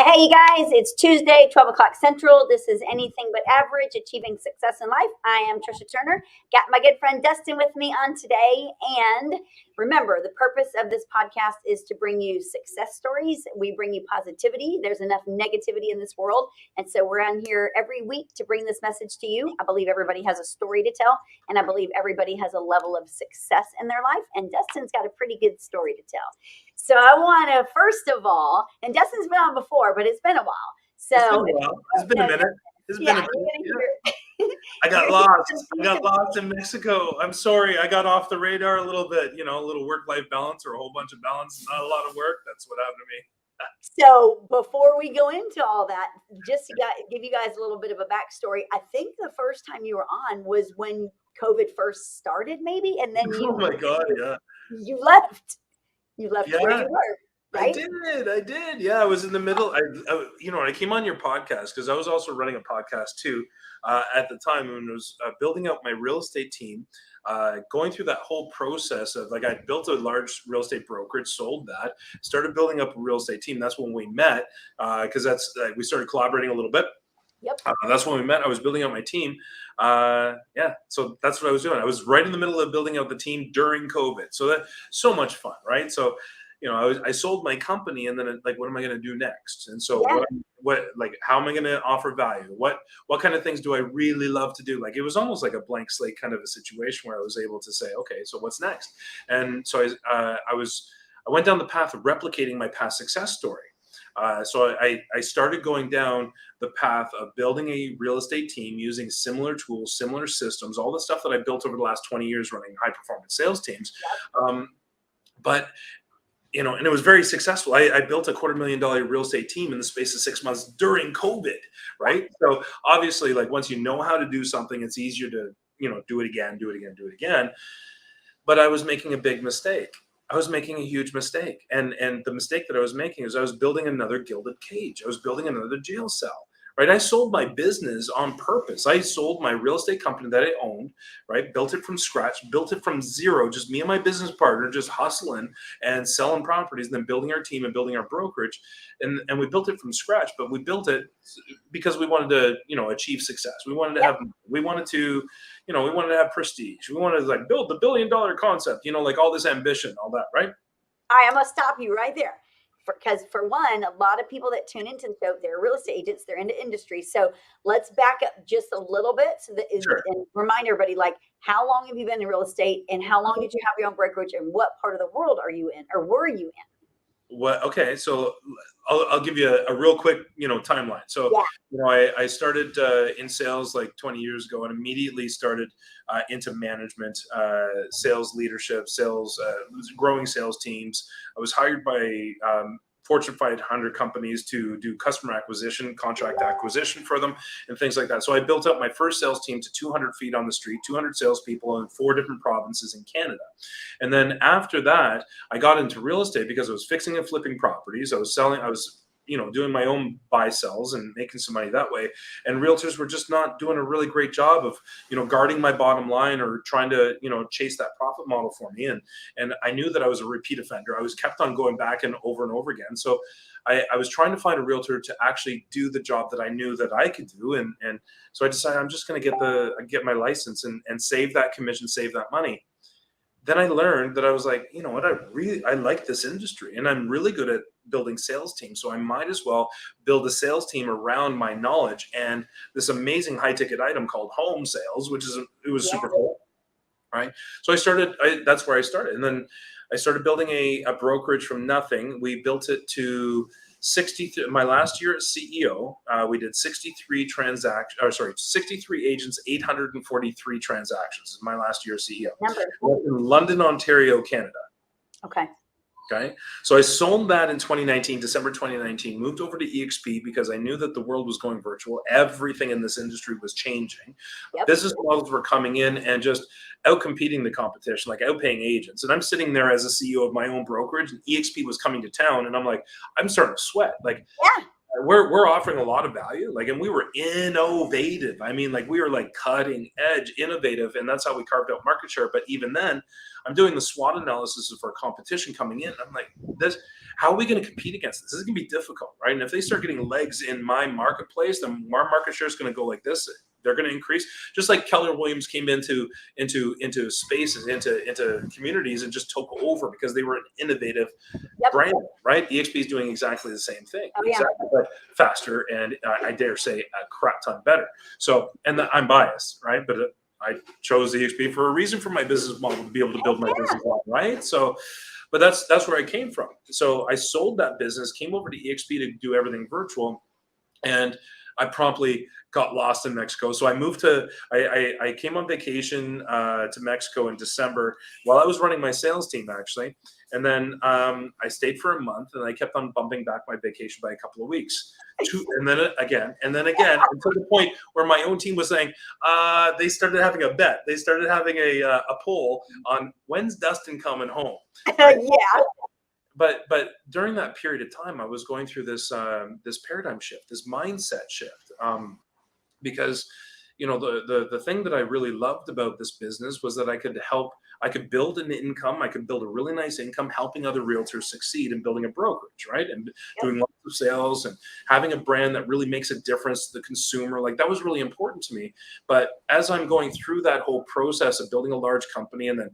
Hey, you guys, it's Tuesday, 12 o'clock Central. This is Anything But Average, Achieving Success in Life. I am Trisha Turner. Got my good friend Dustin with me on today. And remember, the purpose of this podcast is to bring you success stories. We bring you positivity. There's enough negativity in this world. And so we're on here every week to bring this message to you. I believe everybody has a story to tell, and I believe everybody has a level of success in their life. And Dustin's got a pretty good story to tell. So I want to, first of all, and Dustin's been on before, but it's been a while. So it's been a minute. It's been a minute. I got lost in Mexico. I'm sorry. I got off the radar a little bit, a little work-life balance or a whole bunch of balance, not a lot of work. That's what happened to me. So before we go into all that, just to give you guys a little bit of a backstory, I think the first time you were on was when COVID first started, maybe, and then oh my God, yeah. You left. You left where you were, right? I did. Yeah, I was in the middle. I came on your podcast because I was also running a podcast too at the time when I was building out my real estate team, going through that whole process of I built a large real estate brokerage, sold that, started building up a real estate team. That's when we met because we started collaborating a little bit. Yep. That's when we met. I was building out my team. So that's what I was doing. I was right in the middle of building out the team during COVID. So that's so much fun, right? So, I sold my company, and then what am I going to do next? And so how am I going to offer value? What kind of things do I really love to do? It was almost like a blank slate kind of a situation where I was able to say, okay, so what's next? And so I went down the path of replicating my past success story. So I started going down the path of building a real estate team using similar tools, similar systems, all the stuff that I built over the last 20 years running high performance sales teams. And it was very successful. I built a $250,000 real estate team in the space of 6 months during COVID, right? So obviously, once you know how to do something, it's easier to, do it again. But I was making a big mistake. I was making a huge mistake. And the mistake that I was making is I was building another gilded cage. I was building another jail cell, right? I sold my business on purpose. I sold my real estate company that I owned, right? Built it from scratch, built it from zero, just me and my business partner, just hustling and selling properties, and then building our team and building our brokerage. And we built it from scratch, but we built it because we wanted to, achieve success. We wanted to have prestige. We wanted to build the $1 billion concept, all this ambition, all that, right? I'm going to stop you right there. Because for one, a lot of people that tune into the show, they're real estate agents, they're into industry. So let's back up just a little bit and remind everybody, how long have you been in real estate, and how long did you have your own brokerage, and what part of the world are you in, or were you in? Okay, so I'll give you a real quick, timeline. So, I started in sales 20 years ago, and immediately started into management, sales leadership, growing sales teams. I was hired by Fortune 500 companies to do customer acquisition, contract acquisition for them, and things like that. So I built up my first sales team to 200 feet on the street, 200 salespeople in 4 different provinces in Canada. And then after that, I got into real estate because I was fixing and flipping properties. I was doing my own buy sells and making some money that way. And realtors were just not doing a really great job of, guarding my bottom line or trying to, chase that profit model for me. And I knew that I was a repeat offender. I was kept on going back and over again. So I was trying to find a realtor to actually do the job that I knew that I could do. And so I decided I'm just going to get my license and save that commission, save that money. Then I learned that I was like, you know what, I like this industry, and I'm really good at building sales teams. So I might as well build a sales team around my knowledge and this amazing high ticket item called home sales, it was super cool. Right. So that's where I started. And then I started building a brokerage from nothing. We built it to 63. My last year as CEO, we did 63 agents, 843 transactions. My last year as CEO. In London, Ontario, Canada. Okay. So I sold that in 2019, December 2019, moved over to EXP because I knew that the world was going virtual. Everything in this industry was changing. Yep. Business models were coming in and just outcompeting the competition, outpaying agents. And I'm sitting there as a CEO of my own brokerage, and EXP was coming to town, and I'm starting to sweat. We're offering a lot of value, and we were innovative. We were cutting edge, innovative, and that's how we carved out market share. But even then, I'm doing the SWOT analysis of our competition coming in. I'm like, this, how are we going to compete against this? This is going to be difficult, right? And if they start getting legs in my marketplace, then our market share is going to go like this. They're going to increase, just like Keller Williams came into spaces, into communities, and just took over because they were an innovative brand, right? EXP is doing exactly the same thing, exactly, but faster, and I dare say a crap ton better. So, and I'm biased, right? But I chose EXP for a reason, for my business model, to be able to build my business model, right? So, but that's where I came from. So I sold that business, came over to EXP to do everything virtual, and I promptly got lost in Mexico. So I moved to, I came on vacation to Mexico in December while I was running my sales team, actually. And then I stayed for a month, and I kept on bumping back my vacation by a couple of weeks. And then again, until the point where my own team was saying, they started having a bet. They started having a poll on when's Dustin coming home. Right? But during that period of time, I was going through this this paradigm shift, this mindset shift, because the thing that I really loved about this business was that I could build an income. I could build a really nice income helping other realtors succeed in building a brokerage, right? And doing lots of sales and having a brand that really makes a difference to the consumer. Like, that was really important to me. But as I'm going through that whole process of building a large company, and then,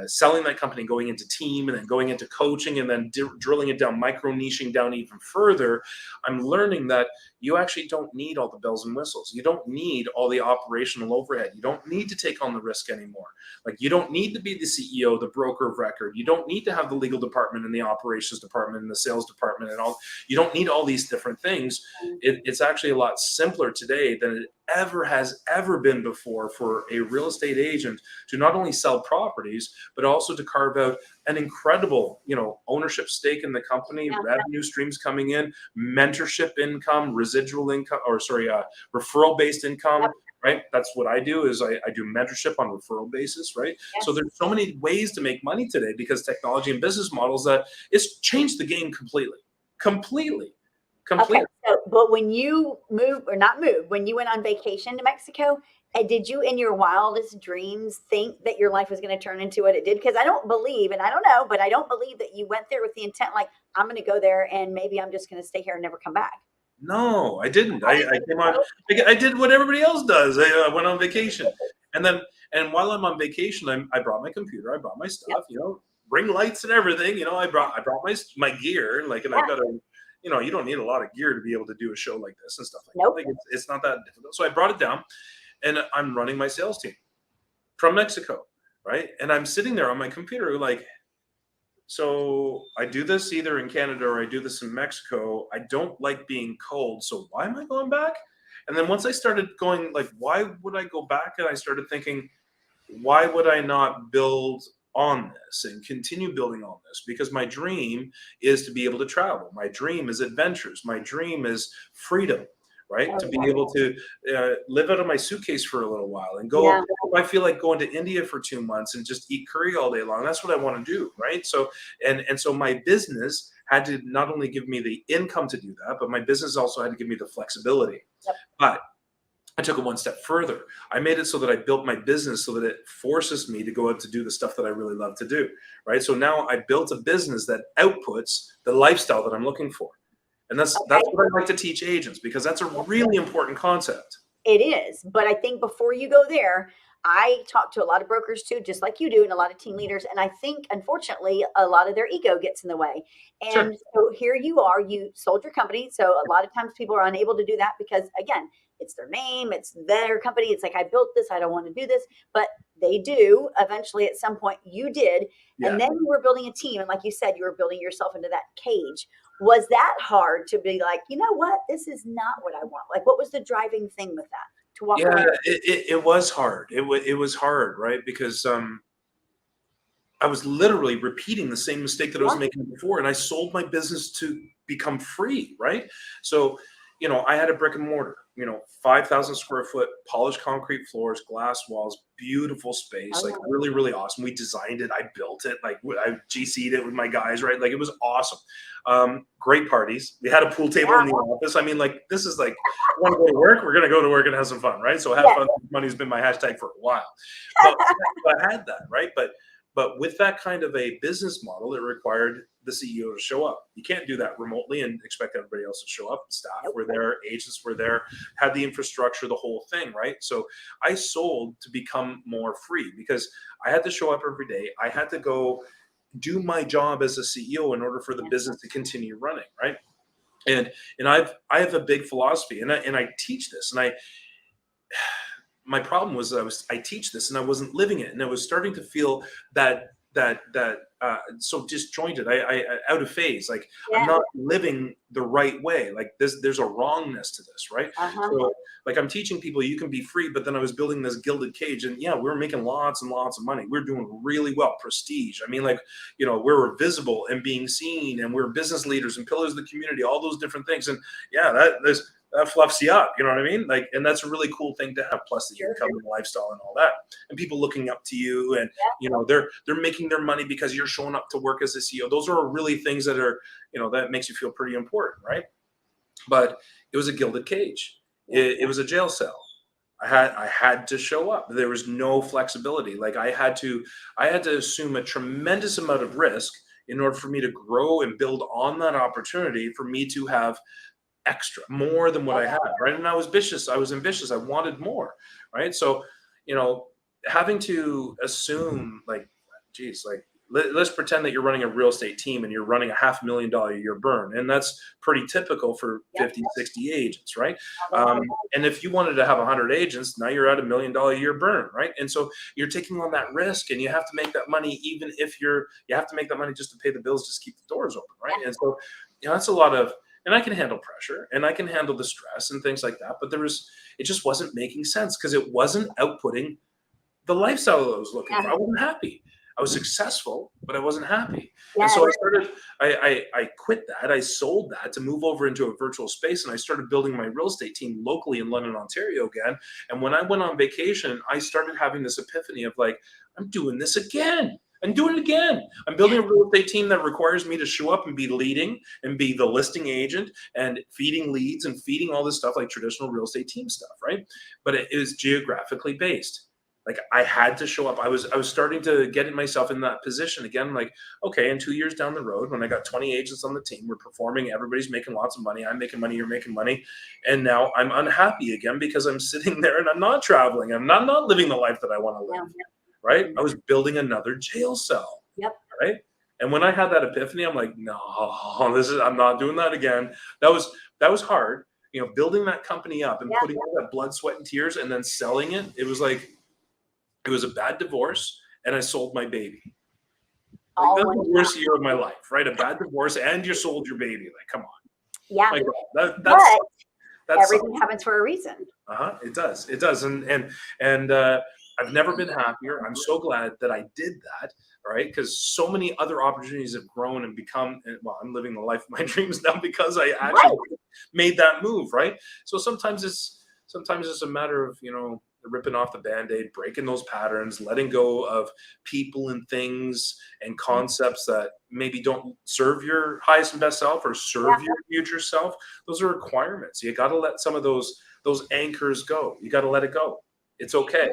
selling that company, going into team, and then going into coaching, and then drilling it down, micro niching down even further, I'm learning that you actually don't need all the bells and whistles. You don't need all the operational overhead. You don't need to take on the risk anymore. Like, you don't need to be the CEO, the broker of record. You don't need to have the legal department and the operations department and the sales department and all. You don't need all these different things. It's actually a lot simpler today than it has ever been before for a real estate agent to not only sell properties, but also to carve out an incredible, ownership stake in the company, revenue streams coming in, mentorship income, residual income, referral-based income. Right. That's what I do, is I do mentorship on referral basis. Right. Yes. So there's so many ways to make money today because technology and business models that it's changed the game completely. Okay. So, but when you when you went on vacation to Mexico, did you in your wildest dreams think that your life was going to turn into what it did? Because I don't believe, and I don't know, but I don't believe that you went there with the intent, like, I'm going to go there and maybe I'm just going to stay here and never come back. No, I didn't. I came on. I did what everybody else does. I went on vacation, and while I'm on vacation, I brought my computer. I brought my stuff. Ring lights and everything. I brought my gear. Like, and I've got you don't need a lot of gear to be able to do a show like this and stuff like that. Like, it's not that difficult. So I brought it down, and I'm running my sales team from Mexico, right? And I'm sitting there on my computer, like. So I do this either in Canada or I do this in Mexico. I don't like being cold. So why am I going back? And then once I started going, like, why would I go back? And I started thinking, why would I not build on this and continue building on this? Because my dream is to be able to travel. My dream is adventures. My dream is freedom. Right? To be able to live out of my suitcase for a little while and go, if I feel like going to India for 2 months and just eat curry all day long, that's what I want to do. Right. So, and so my business had to not only give me the income to do that, but my business also had to give me the flexibility. But I took it one step further. I made it so that I built my business so that it forces me to go out to do the stuff that I really love to do. Right. So now I built a business that outputs the lifestyle that I'm looking for. And that's what I like to teach agents, because that's a really important concept. It is. But I think before you go there, I talk to a lot of brokers too, just like you do, and a lot of team leaders. And I think, unfortunately, a lot of their ego gets in the way. And so here you are, you sold your company. So a lot of times people are unable to do that because, again, it's their name, it's their company. It's like, I built this, I don't want to do this. But they do eventually at some point. You did. And then you were building a team. And like you said, you were building yourself into that cage. Was that hard to be like, you know what, this is not what I want? Like, what was the driving thing with that? To walk away? It was hard. It was hard, right? Because I was literally repeating the same mistake that I was making before, and I sold my business to become free, right? So, I had a brick and mortar, 5,000 square foot, polished concrete floors, glass walls, beautiful space, like really, really awesome. We designed it. I built it. Like, I GC'd it with my guys, right? Like, it was awesome. Great parties. We had a pool table in the office. I mean, like, this is like, want to go to work? We're going to go to work and have some fun, right? So have fun. Money's been my hashtag for a while. But I had that, right? But But with that kind of a business model, it required the CEO to show up. You can't do that remotely and expect everybody else to show up. Staff were there, agents were there, had the infrastructure, the whole thing, right? So I sold to become more free because I had to show up every day. I had to go do my job as a CEO in order for the business to continue running, right? And I have a big philosophy, and I teach this, and my problem was I teach this and I wasn't living it, and I was starting to feel that so disjointed, I out of phase, like I'm not living the right way, like there's a wrongness to this, right? So like I'm teaching people you can be free, but then I was building this gilded cage, and we were making lots and lots of money. We were doing really well, prestige. I mean, like, we were visible and being seen, and we were business leaders and pillars of the community, all those different things. And that fluffs you up, you know what I mean? Like, and that's a really cool thing to have, plus the income and lifestyle and all that, and people looking up to you, and they're making their money because you're showing up to work as a CEO. Those are really things that are, that makes you feel pretty important, right? But it was a gilded cage. It was a jail cell. I had to show up. There was no flexibility. Like I had to assume a tremendous amount of risk in order for me to grow and build on that opportunity, for me to have extra, more than what I had, right? And I was ambitious. I wanted more, right? So, having to assume, like, geez, like, let's pretend that you're running a real estate team and you're running a $500,000 a year burn. And that's pretty typical for 50, 60 agents, right? And if you wanted to have 100 agents, now you're at $1 million a year burn, right? And so you're taking on that risk, and you have to make that money, even if you have to make that money just to pay the bills, just keep the doors open, right? And so, that's a lot of, and I can handle pressure and I can handle the stress and things like that. But it just wasn't making sense, because it wasn't outputting the lifestyle that I was looking for. I wasn't happy. I was successful, but I wasn't happy. And so I quit that. I sold that to move over into a virtual space. And I started building my real estate team locally in London, Ontario again. And when I went on vacation, I started having this epiphany of like, I'm doing this again. I'm doing it again. I'm building a real estate team that requires me to show up and be leading and be the listing agent and feeding leads and feeding all this stuff like traditional real estate team stuff, right? But it is geographically based. Like I had to show up. I was starting to get myself in that position again. Like, okay, and 2 years down the road, when I got 20 agents on the team, we're performing, everybody's making lots of money. I'm making money, you're making money. And now I'm unhappy again because I'm sitting there and I'm not traveling. I'm not living the life that I want to live. Right? I was building another jail cell. Right? And when I had that epiphany, I'm like, no, I'm not doing that again. That was hard. Building that company up and putting all that blood, sweat, and tears, and then selling it. It was a bad divorce, and I sold my baby. Like, that's the worst year of my life, right? A bad divorce, and you sold your baby. Like, come on. Yeah. That's everything happens for a reason. It does. It does. And I've never been happier. I'm so glad that I did that, right? Because so many other opportunities have grown and become, well, I'm living the life of my dreams now because I actually made that move, right? So sometimes it's a matter of, ripping off the Band-Aid, breaking those patterns, letting go of people and things and concepts that maybe don't serve your highest and best self or serve your future self. Those are requirements. You got to let some of those anchors go. You got to let it go. It's okay.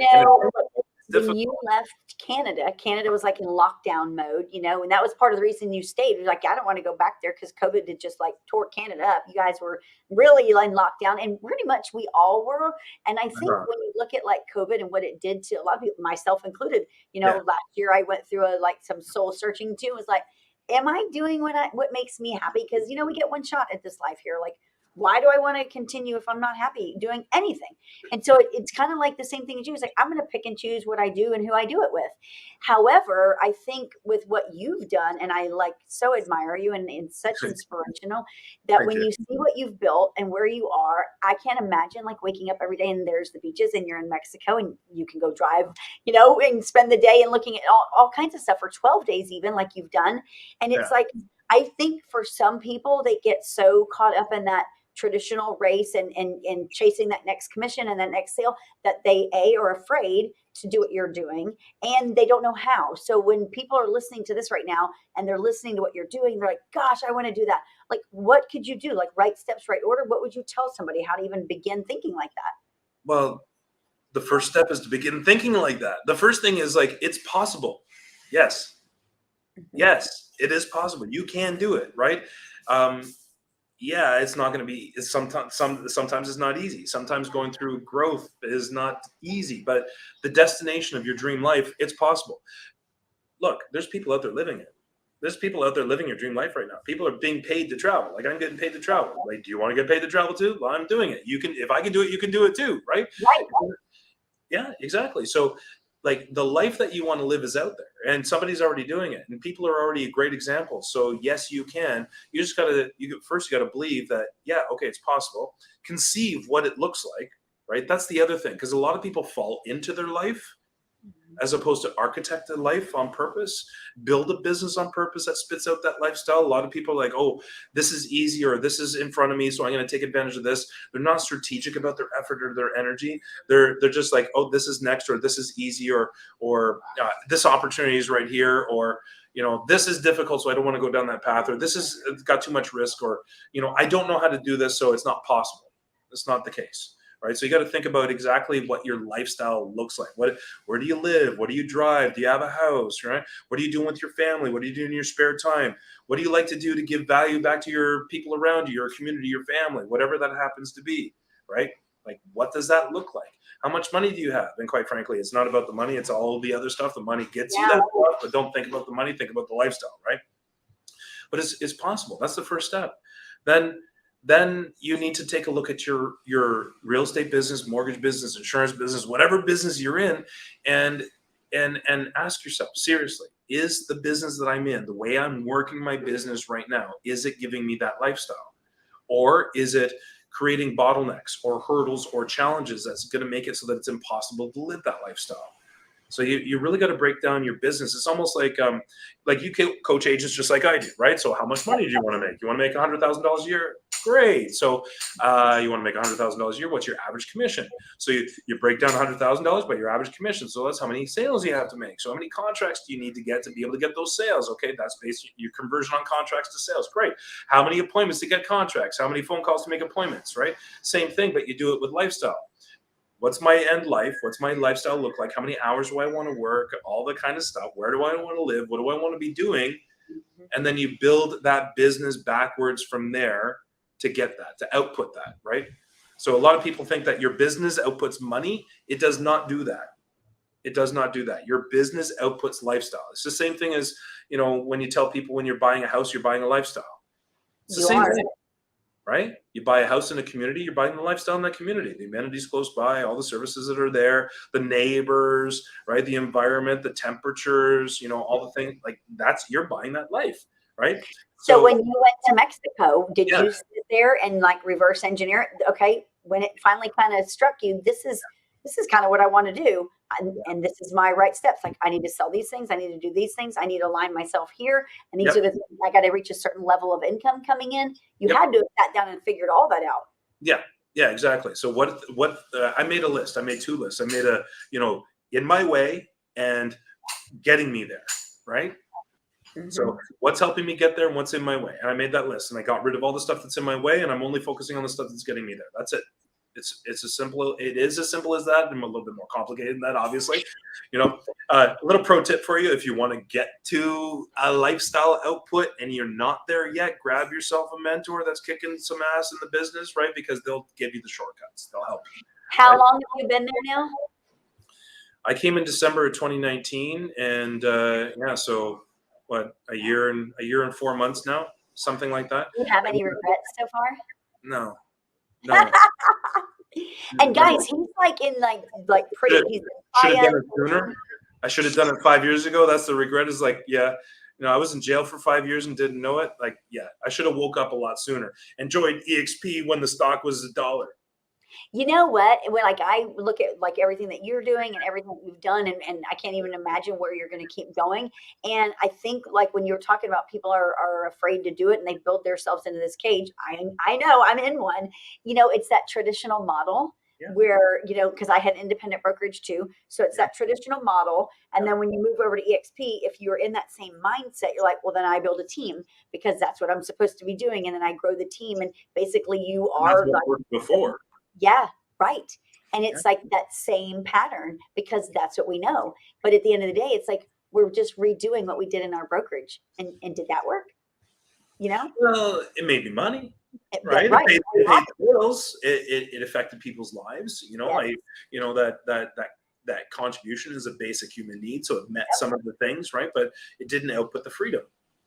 When you left Canada was like in lockdown mode, and that was part of the reason you stayed. You're like, I don't want to go back there because COVID had just like tore Canada up. You guys were really in lockdown, and pretty much we all were. And I think when you look at like COVID and what it did to a lot of people, myself included, last year I went through some soul searching too. It was like, am I doing what makes me happy? Because, we get one shot at this life here. Like, why do I want to continue if I'm not happy doing anything? And so it's kind of like the same thing as you. It's like, I'm going to pick and choose what I do and who I do it with. However, I think with what you've done, and I so admire you and such inspirational, that when you see what you've built and where you are, I can't imagine like waking up every day and there's the beaches and you're in Mexico and you can go drive, and spend the day and looking at all kinds of stuff for 12 days, even like you've done. And it's like, I think for some people, they get so caught up in that traditional race and chasing that next commission and that next sale that they are afraid to do what you're doing, and they don't know how. So when people are listening to this right now and they're listening to what you're doing, they're like, gosh, I want to do that. Like, what could you do? Like, right steps, right order. What would you tell somebody how to even begin thinking like that? Well, the first step is to begin thinking like that. The first thing is like, it's possible. Yes. Yes, it is possible. You can do it, right? Yeah, it's not going to be. It's sometimes it's not easy. Sometimes going through growth is not easy, but the destination of your dream life, it's possible. Look, there's people out there living it. There's people out there living your dream life right now. People are being paid to travel. Like, I'm getting paid to travel. Like, do you want to get paid to travel too? Well, I'm doing it. You can, if I can do it, you can do it too, right? Right. Yeah, exactly. So, like, the life that you want to live is out there, and somebody's already doing it, and people are already a great example. So, yes, you can. You just gotta, first you gotta believe that, yeah, okay, it's possible. Conceive what it looks like, right? That's the other thing, because a lot of people fall into their life as opposed to architect a life on purpose, build a business on purpose that spits out that lifestyle. A lot of people are like, oh, this is easy, or this is in front of me, so I'm going to take advantage of this. They're not strategic about their effort or their energy. They're just like, oh, this is next, or this is easy, or this opportunity is right here, or this is difficult, so I don't want to go down that path, or this is got too much risk, or I don't know how to do this, so it's not possible. That's not the case. Right. So you got to think about exactly what your lifestyle looks like. Where do you live? What do you drive? Do you have a house? Right. What are you doing with your family? What do you do in your spare time? What do you like to do to give value back to your people around you, your community, your family, whatever that happens to be? Right. Like, what does that look like? How much money do you have? And quite frankly, it's not about the money. It's all the other stuff. The money gets you that stuff, but don't think about the money. Think about the lifestyle. Right. But it's possible. That's the first step. Then you need to take a look at your real estate business, mortgage business, insurance business, whatever business you're in, and ask yourself, seriously, is the business that I'm in, the way I'm working my business right now, is it giving me that lifestyle? Or is it creating bottlenecks or hurdles or challenges that's going to make it so that it's impossible to live that lifestyle? So you really got to break down your business. It's almost like you coach agents just like I do, right? So how much money do you want to make? You want to make $100,000 a year? Great. So you want to make $100,000 a year? What's your average commission? So you break down $100,000 by your average commission. So that's how many sales you have to make. So how many contracts do you need to get to be able to get those sales? Okay, that's based on your conversion on contracts to sales. Great. How many appointments to get contracts? How many phone calls to make appointments? Right? Same thing, but you do it with lifestyle. What's my end life? What's my lifestyle look like? How many hours do I want to work? All the kind of stuff. Where do I want to live? What do I want to be doing? And then you build that business backwards from there to get that, to output that, right? So a lot of people think that your business outputs money. It does not do that. It does not do that. Your business outputs lifestyle. It's the same thing as, when you tell people when you're buying a house, you're buying a lifestyle. It's the same thing. Right? You buy a house in a community, you're buying the lifestyle in that community, the amenities close by, all the services that are there, the neighbors, right? The environment, the temperatures, all the things like you're buying that life, right? So when you went to Mexico, did Yeah. you sit there and like reverse engineer it? Okay, when it finally kind of struck you, this is kind of what I want to do. And this is my right steps. Like, I need to sell these things. I need to do these things. I need to align myself here. And these are the things. I got to reach a certain level of income coming in. You had to have sat down and figured all that out. Yeah. Yeah, exactly. So what I made a list. I made two lists. I made a, in my way and getting me there. Right. Mm-hmm. So what's helping me get there and what's in my way? And I made that list and I got rid of all the stuff that's in my way. And I'm only focusing on the stuff that's getting me there. That's it. It is as simple as that, and a little bit more complicated than that, obviously. A little pro tip for you: if you want to get to a lifestyle output and you're not there yet, grab yourself a mentor that's kicking some ass in the business, right? Because they'll give you the shortcuts. They'll help you. How long have you been there now? I came in December of 2019, and so what? A year and 4 months now, something like that. Do you have any regrets so far? No. And guys, he's like in like pretty. Should have done it sooner. I should have done it 5 years ago. That's the regret. Is like, I was in jail for 5 years and didn't know it. Like, I should have woke up a lot sooner and joined EXP when the stock was $1. You know what? When I look at like everything that you're doing and everything that you've done, and I can't even imagine where you're going to keep going. And I think like when you're talking about people are afraid to do it and they build themselves into this cage. I know I'm in one. It's that traditional model where, because I had independent brokerage too. So it's that traditional model. And then when you move over to EXP, if you're in that same mindset, you're like, well, then I build a team because that's what I'm supposed to be doing. And then I grow the team. And basically you are like before. Yeah, right. And it's like that same pattern because that's what we know. But at the end of the day, it's like, we're just redoing what we did in our brokerage. And did that work? Well, it made me money, right? Right. It paid the bills. It affected people's lives. Yes. That contribution is a basic human need. So it met some of the things, right? But it didn't output the freedom.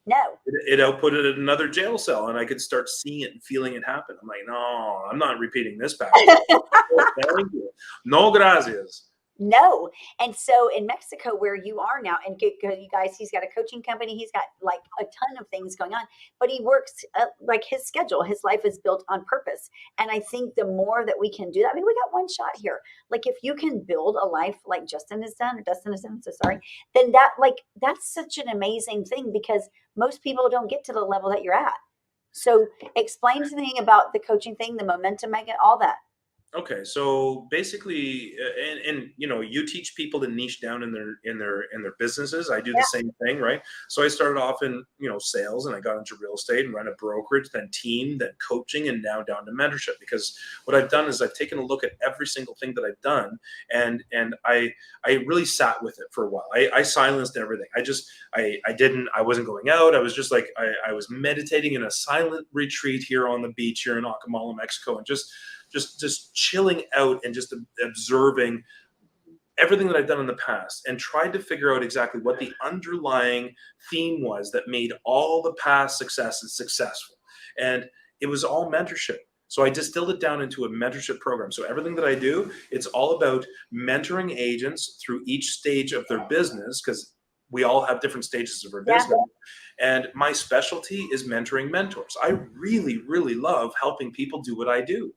No. It outputted another jail cell, and I could start seeing it and feeling it happen. I'm like, no, I'm not repeating this pattern. Thank you. No gracias. No. And so in Mexico, where you are now, and you guys, he's got a coaching company. He's got like a ton of things going on, but he works like his schedule. His life is built on purpose. And I think the more that we can do that, I mean, we got one shot here. Like if you can build a life like Dustin has done, so sorry, then that's such an amazing thing, because most people don't get to the level that you're at. So explain to me about the coaching thing, the momentum, Megan, all that. Okay, so basically, and you teach people to niche down in their businesses. I do the same thing, right? So I started off in sales, and I got into real estate and ran a brokerage, then team, then coaching, and now down to mentorship. Because what I've done is I've taken a look at every single thing that I've done, and I really sat with it for a while. I silenced everything. I wasn't going out. I was just like I was meditating in a silent retreat here on the beach here in Acapulco, Mexico, and just chilling out and just observing everything that I've done in the past, and tried to figure out exactly what the underlying theme was that made all the past successes successful. And it was all mentorship. So I distilled it down into a mentorship program. So everything that I do, it's all about mentoring agents through each stage of their business, because we all have different stages of our business. And my specialty is mentoring mentors. I really, really love helping people do what I do.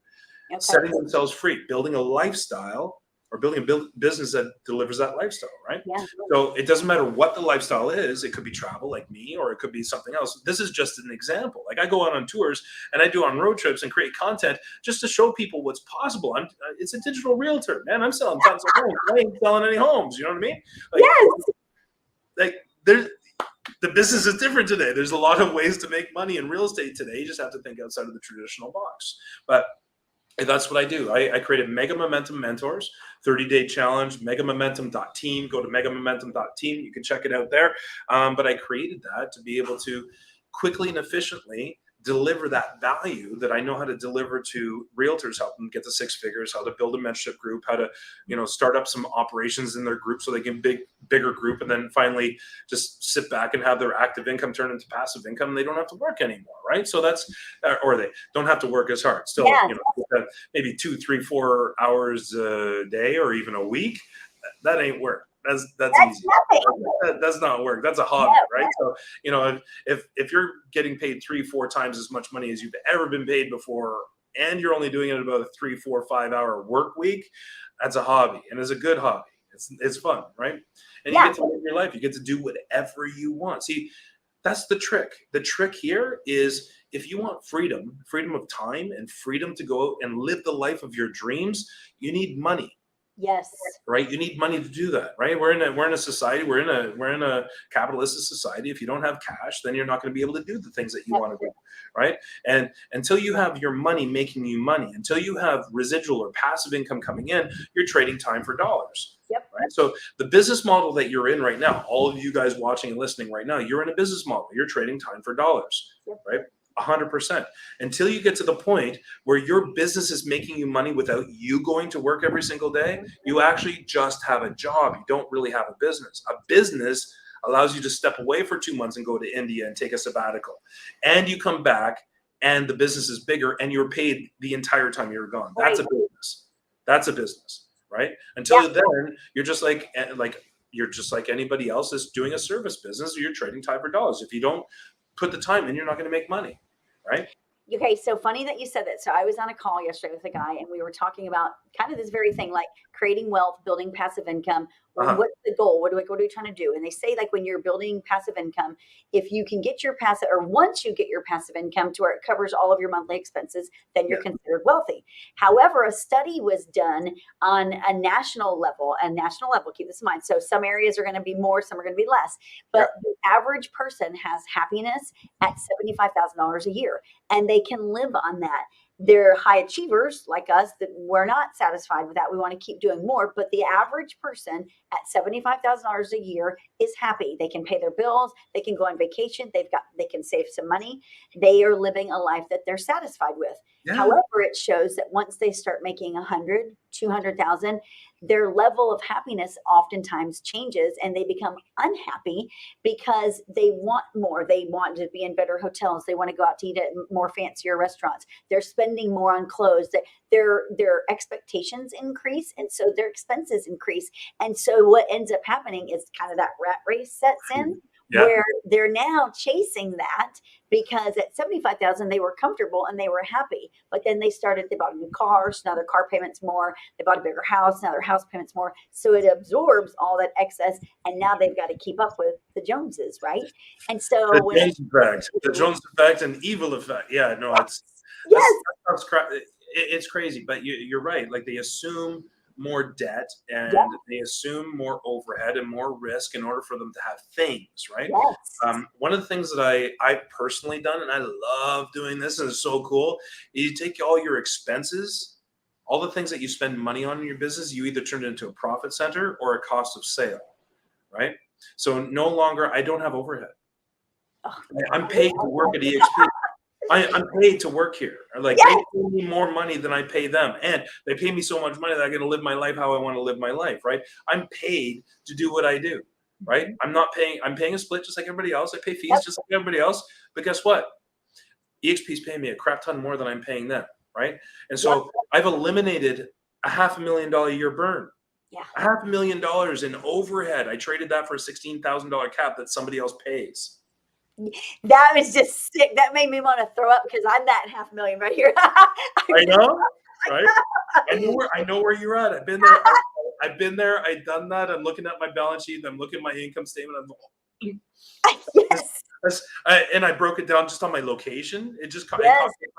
Okay. Setting themselves free, building a lifestyle, or building a business that delivers that lifestyle, right? Yeah. So it doesn't matter what the lifestyle is. It could be travel like me, or it could be something else. This is just an example. Like I go out on tours, and I do on road trips and create content just to show people what's possible. It's a digital realtor, man. I'm selling tons of homes. I ain't selling any homes. You know what I mean? The business is different today. There's a lot of ways to make money in real estate today. You just have to think outside of the traditional box. But that's what I do. I created Mega Momentum Mentors, 30-day challenge, megamomentum.team. Go to megamomentum.team. You can check it out there. But I created that to be able to quickly and efficiently deliver that value that I know how to deliver to realtors, help them get to six figures, how to build a mentorship group, how to, start up some operations in their group so they can bigger group, and then finally just sit back and have their active income turn into passive income. And they don't have to work anymore, right? So that's, or they don't have to work as hard. Still, maybe 2, 3, 4 hours a day or even a week. That ain't work. That's easy. That does not work. That's a hobby, right? So, if you're getting paid 3, 4 times as much money as you've ever been paid before, and you're only doing it about a 3, 4, 5 hour work week, that's a hobby, and it's a good hobby. It's fun, right? And you get to live your life. You get to do whatever you want. See, that's the trick. The trick here is, if you want freedom of time and freedom to go out and live the life of your dreams, you need money. Yes. Right. You need money to do that. Right. We're in a society. We're in a capitalistic society. If you don't have cash, then you're not going to be able to do the things that you want to do. Right. And until you have your money making you money, until you have residual or passive income coming in, you're trading time for dollars. Yep. Right. So the business model that you're in right now, all of you guys watching and listening right now, you're in a business model. You're trading time for dollars. Yep. Right. 100%. Until you get to the point where your business is making you money without you going to work every single day, you actually just have a job. You don't really have a business. A business allows you to step away for 2 months and go to India and take a sabbatical. And you come back and the business is bigger and you're paid the entire time you're gone. That's a business. That's a business, right? Until then, you're just like anybody else is doing a service business. You're trading time for dollars. If you don't put the time in, you're not going to make money, right? Okay, so funny that you said that. So I was on a call yesterday with a guy, and we were talking about kind of this very thing, like creating wealth, building passive income. What's the goal? What are we trying to do? And they say, like, when you're building passive income, if you can get your passive, or once you get your passive income to where it covers all of your monthly expenses, then you're considered wealthy. However, a study was done on a national level, keep this in mind. So some areas are going to be more, some are going to be less. But the average person has happiness at $75,000 a year, and they can live on that. They're high achievers like us that we're not satisfied with that. We want to keep doing more. But the average person at $75,000 a year is happy. They can pay their bills. They can go on vacation. They can save some money. They are living a life that they're satisfied with. Yeah. However, it shows that once they start making 100, 200,000, their level of happiness oftentimes changes and they become unhappy because they want more. They want to be in better hotels. They want to go out to eat at more fancier restaurants. They're spending more on clothes. That their expectations increase, and so their expenses increase. And so what ends up happening is kind of that rat race sets in. Yeah. Where they're now chasing that because at 75,000 they were comfortable and they were happy, but then they bought a new car, so now their car payment's more. They bought a bigger house, now their house payment's more. So it absorbs all that excess, and now they've got to keep up with the Joneses, right? And so the Jones effect and evil effect. Yeah, no, it's crazy, but you're right. Like they assume more debt and they assume more overhead and more risk in order for them to have things, right? Yes. One of the things that I've personally done, and I love doing this, and it's so cool, is you take all your expenses, all the things that you spend money on in your business, you either turn it into a profit center or a cost of sale, right? So no longer, I don't have overhead. I'm paid to work at EXP. I'm paid to work here. Like they pay me more money than I pay them, and they pay me so much money that I get to live my life how I want to live my life. Right? I'm paid to do what I do. Right? I'm paying a split just like everybody else. I pay fees just like everybody else. But guess what? EXP is paying me a crap ton more than I'm paying them. Right? And so I've eliminated a $500,000 a year burn. Yeah. $500,000 in overhead. I traded that for a $16,000 cap that somebody else pays. That was just sick. That made me want to throw up because I'm that $500,000 right here. I know, right? I know where you're at. I've been there. I've been there. I've done that. I'm looking at my balance sheet. I'm looking at my income statement. And I broke it down just on my location. It cost me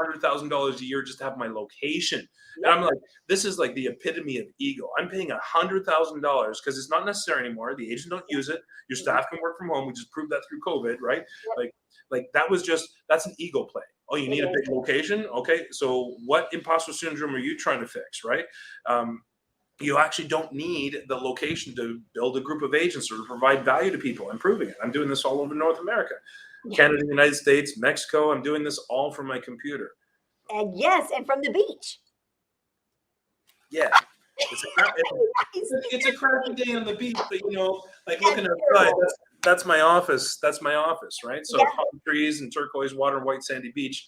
$100,000 a year just to have my location. And I'm like, this is like the epitome of ego. I'm paying $100,000 because it's not necessary anymore. The agent don't use it. Your staff can work from home. We just proved that through COVID, right? Like that's an ego play. Oh, you need a big location? Okay, so what imposter syndrome are you trying to fix, right? You actually don't need the location to build a group of agents or to provide value to people. I'm proving it. I'm doing this all over North America, Canada, United States, Mexico. I'm doing this all from my computer. And and from the beach. Yeah. It's a crappy day on the beach, but like looking outside, that's my office. That's my office, right? So palm trees and turquoise water and white sandy beach.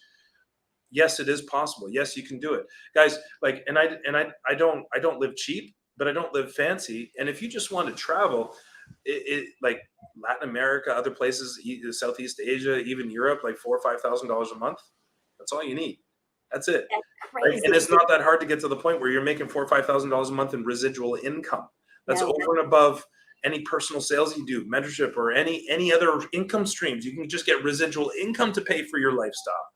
Yes, it is possible. Yes, you can do it, guys. Like, and I don't live cheap, but I don't live fancy. And if you just want to travel, like Latin America, other places, Southeast Asia, even Europe, like $4,000 or $5,000 a month. That's all you need. That's it. That's crazy. Right? And it's not that hard to get to the point where you're making $4,000 or $5,000 a month in residual income. That's over and above any personal sales you do, mentorship, or any other income streams. You can just get residual income to pay for your lifestyle,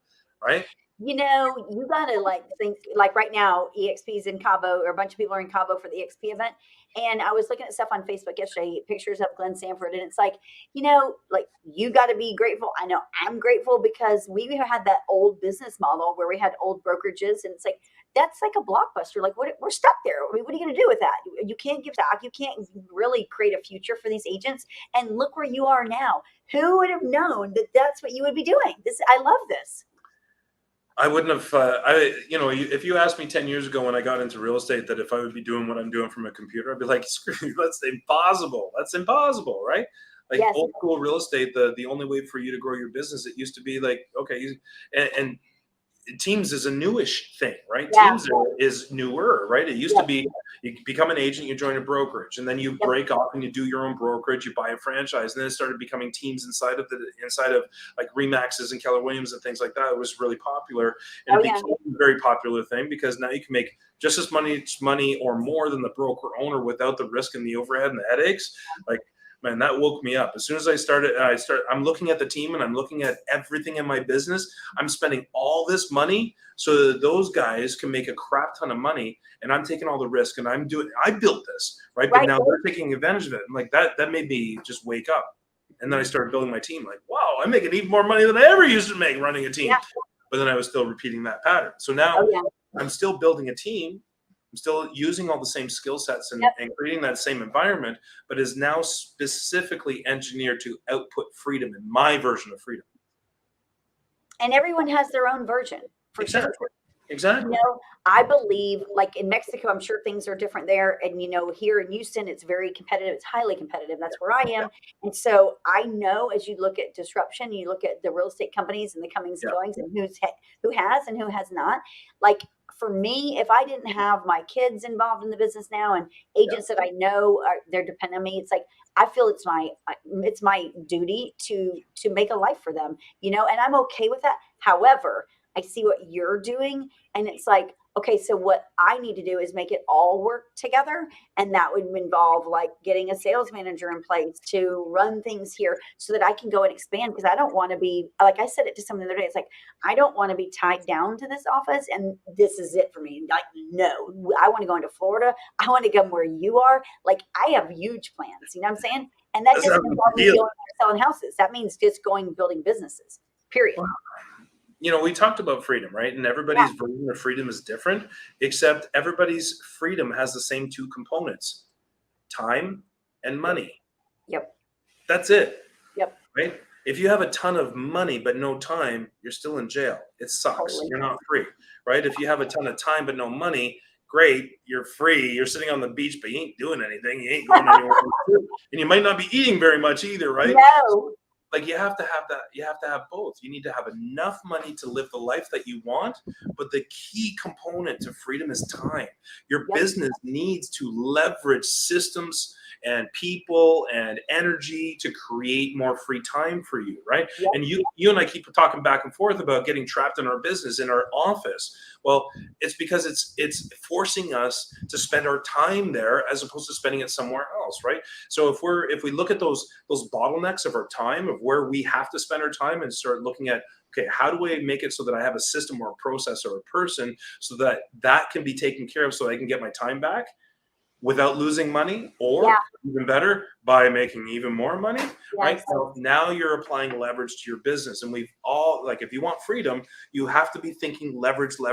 right? You got to think right now, EXP's in Cabo, or a bunch of people are in Cabo for the EXP event. And I was looking at stuff on Facebook yesterday, pictures of Glenn Sanford. And it's like, you got to be grateful. I know I'm grateful because we had that old business model where we had old brokerages. And it's like, that's like a blockbuster. Like we're stuck there. I mean, what are you going to do with that? You can't give back. You can't really create a future for these agents. And look where you are now. Who would have known that that's what you would be doing? I love this. I wouldn't have, if you asked me 10 years ago when I got into real estate that if I would be doing what I'm doing from a computer, I'd be like, screw you, that's impossible. That's impossible, right? Like old school real estate, the only way for you to grow your business, it used to be like, okay, and Teams is a newish thing, right? Teams is newer, right? It used to be you become an agent, you join a brokerage, and then you break off and you do your own brokerage, you buy a franchise, and then it started becoming teams inside of like Remaxes and Keller Williams and things like that. It was really popular, and it became a very popular thing because now you can make just as money or more than the broker owner without the risk and the overhead and the headaches. Like, man, that woke me up. As soon as I'm looking at the team and I'm looking at everything in my business. I'm spending all this money so that those guys can make a crap ton of money, and I'm taking all the risk and I built this, right? But now they're taking advantage of it. And like that made me just wake up. And then I started building my team. Like, wow, I'm making even more money than I ever used to make running a team. but then I was still repeating that pattern. So now I'm still building a team. I'm still using all the same skill sets and creating that same environment, but is now specifically engineered to output freedom in my version of freedom. And everyone has their own version, for sure. Exactly. You know, I believe, like in Mexico, I'm sure things are different there. And, you know, here in Houston, it's very competitive. It's highly competitive. That's where I am. And so I know, as you look at disruption, you look at the real estate companies and the comings and goings and who has and who has not. Like for me, if I didn't have my kids involved in the business now and agents that I know they're dependent on me, it's like I feel it's my duty to make a life for them, you know, and I'm okay with that. However, I see what you're doing, and it's like, okay, so what I need to do is make it all work together. And that would involve like getting a sales manager in place to run things here so that I can go and expand. Because I don't want to be, like I said it to someone the other day, it's like, I don't want to be tied down to this office and this is it for me. Like, no, I want to go into Florida. I want to come where you are. Like, I have huge plans, you know what I'm saying? And that doesn't involve me going selling houses. That means just going and building businesses, period. Wow. You know, we talked about freedom, right? And everybody's version of freedom is different, except everybody's freedom has the same two components: time and money. Yep. That's it. Yep. Right? If you have a ton of money but no time, you're still in jail. It sucks. Totally. You're not free, right? If you have a ton of time but no money, great, you're free. You're sitting on the beach, but you ain't doing anything. You ain't going anywhere. And you might not be eating very much either, right? No. Like you have to have that. You have to have both. You need to have enough money to live the life that you want. But the key component to freedom is time. Your business needs to leverage systems and people and energy to create more free time for you, right? And you and I keep talking back and forth about getting trapped in our business, in our office. Well, it's because it's forcing us to spend our time there as opposed to spending it somewhere else, right? So if we look at those bottlenecks of our time, of where we have to spend our time, and start looking at, okay, how do I make it so that I have a system or a process or a person so that can be taken care of so I can get my time back without losing money, or even better, by making even more money, right? So now you're applying leverage to your business. And we've all, like, if you want freedom, you have to be thinking leverage. You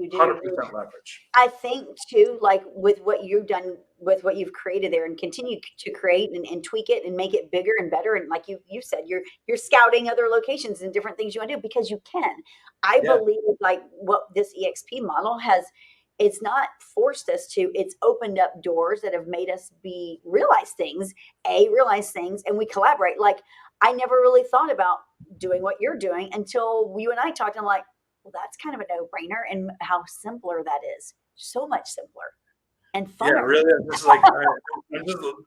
do. 100% leverage. I think too, like with what you've done, with what you've created there and continue to create and tweak it and make it bigger and better. And like you said, you're scouting other locations and different things you want to do because you can. I believe like what this EXP model has, it's not forced us to, it's opened up doors that have made us realize things, and we collaborate. Like I never really thought about doing what you're doing until you and I talked. I'm like, well, that's kind of a no-brainer, and how simpler that is. So much simpler and funner. Yeah, really. It's like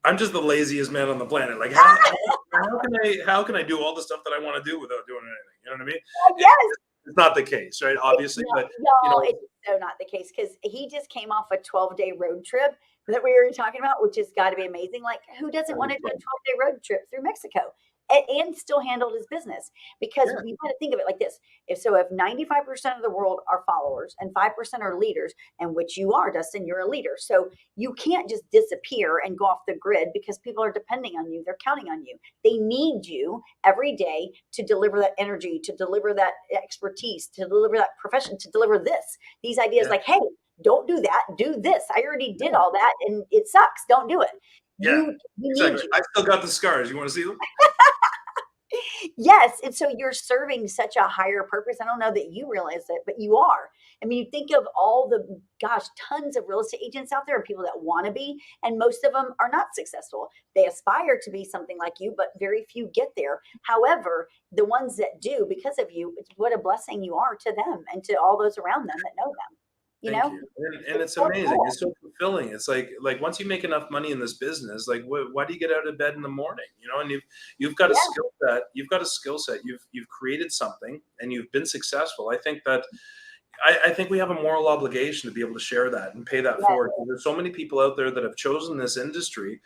I'm just the laziest man on the planet. Like how can I do all the stuff that I want to do without doing anything? You know what I mean? Yes. It's not the case, right? Obviously, but it's so not the case, because he just came off a 12-day road trip that we were talking about, which has got to be amazing. Like, who doesn't want to do a 12-day road trip through Mexico and still handled his business? Because we got to think of it like this: if 95% of the world are followers and 5% are leaders, and which you are, Dustin, you're a leader, so you can't just disappear and go off the grid because people are depending on you. They're counting on you. They need you every day to deliver that energy, to deliver that expertise, to deliver that profession, to deliver these ideas. Like, hey, don't do that, do this. I already did all that and it sucks. Don't do it. You exactly. I still got the scars. You want to see them? Yes. And so you're serving such a higher purpose. I don't know that you realize it, but you are. I mean, you think of all the, tons of real estate agents out there and people that want to be, and most of them are not successful. They aspire to be something like you, but very few get there. However, the ones that do, because of you, what a blessing you are to them and to all those around them that know them. Thank you. And it's amazing. Cool. It's so fulfilling. It's like once you make enough money in this business, like why do you get out of bed in the morning? You know, and you've got a skill set. You've got a skill set. You've created something and you've been successful. I think that I think we have a moral obligation to be able to share that and pay that forward. There's so many people out there that have chosen this industry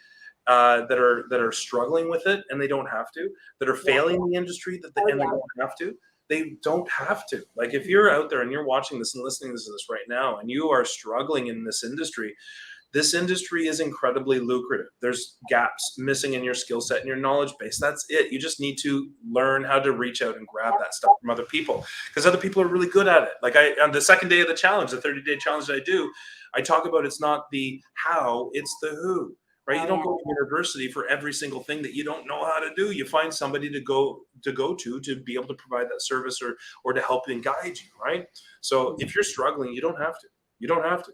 that are struggling with it, and they don't have to. That are failing the industry and they don't have to. They don't have to. Like, if you're out there and you're watching this and listening to this right now and you are struggling in this industry, This industry is incredibly lucrative. There's gaps missing in your skill set and your knowledge base. That's it. You just need to learn how to reach out and grab that stuff from other people, because other people are really good at it. Like on the second day of the challenge, the 30-day challenge that I do, I talk about it's not the how, it's the who. Right? You don't go to university for every single thing that you don't know how to do. You find somebody to go to be able to provide that service or to help and guide you. Right? So if you're struggling, you don't have to. You don't have to.